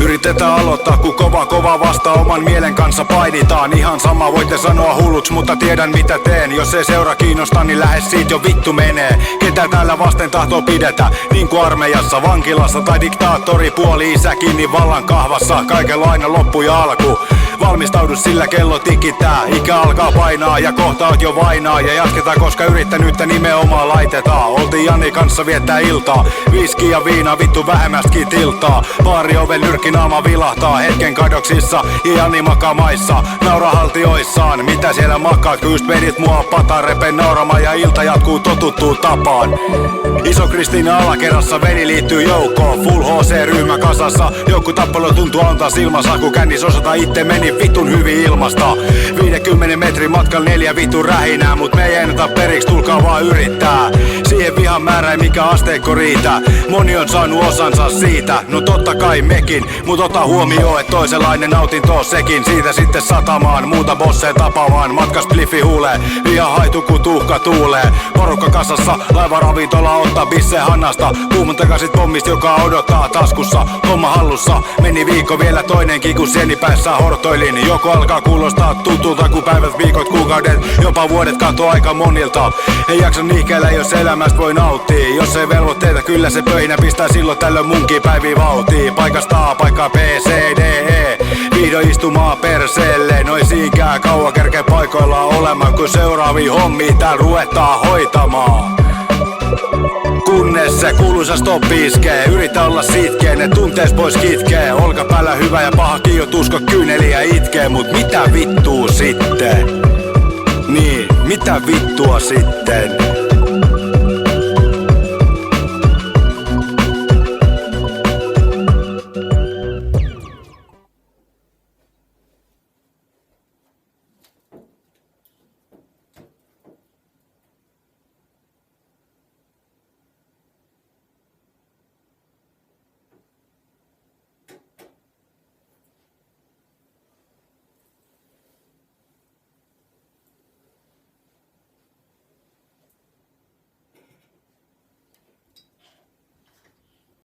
Yritetään aloittaa, kun kova vasta oman mielen kanssa painitaan. Ihan sama voitte sanoa hulluks, mutta tiedän mitä teen. Jos ei seura kiinnosta, niin lähes siitä jo vittu menee. Ketä täällä vasten tahto pidetä, niin kuin armeijassa, vankilassa tai diktaattori puoli isä kiinni vallan kahvassa. Kaikella aina loppu ja alku. Valmistaudu sillä kello tikittää, ikä alkaa painaa ja kohta oot jo vainaa. Ja jatketaan koska yrittänyttä nimenomaan laitetaan. Oltiin Janni kanssa viettää iltaa, viski ja viina vittu vähemmästkin tiltaa. Baari oven nyrkkinaama vilahtaa hetken kadoksissa ja Janni makaa maissa naurahaltioissaan. Mitä siellä makaat, kun just vedit mua patarepen nauramaan ja ilta jatkuu totuttuun tapaan. Iso Kristiina alakerrassa, veli liittyy joukkoon, full HC-ryhmä kasassa. Joukku tappelu tuntuu antaa silmasaku, kännis osata itse meni vitun hyvin ilmasta. 50 metrin matkan 4 vitun rähinää, mut me ei ennätä periksi, tulkaa vaan yrittää. Siihen vihan määrä ei mikä asteikko riitä, moni on saanut osansa siitä. No totta kai mekin, mut ota huomioon, et toisenlainen nautinto sekin. Siitä sitten satamaan, muuta bosseen tapamaan, matkas pliffi huulee, viha haitu ku tuhka tuulee. Porukka kasassa, laivaravintola ottaa bisse hannasta, kuumun takaisin pommista joka odottaa taskussa. Homma hallussa, meni viikko vielä toinenkin kun sienipäissä hortoilin. Joko alkaa kuulostaa tutulta kun päivät, viikot, kuukaudet, jopa vuodet katoo aika monilta. Ei jaksa niihkeillä jos elämästä voi nauttia, jos ei velvoitteita kyllä se pöhinä pistää silloin tällöin munkin päiviä vauhtii. Paikasta A, paikkaa B, C, D, E, vihdoin istumaan perseelle. Noi siinkään kauan kerkee paikoillaan olemaan, kun seuraavia hommia täällä ruvetaan hoitamaan. Kunnes se kuuluisa stoppi iskee, yritä olla sitkeä, ne tuntees pois kitkee. Olkapäällä hyvä ja paha kiihotusko kyyneliä itkee, mut mitä vittua sitten? Niin, mitä vittua sitten?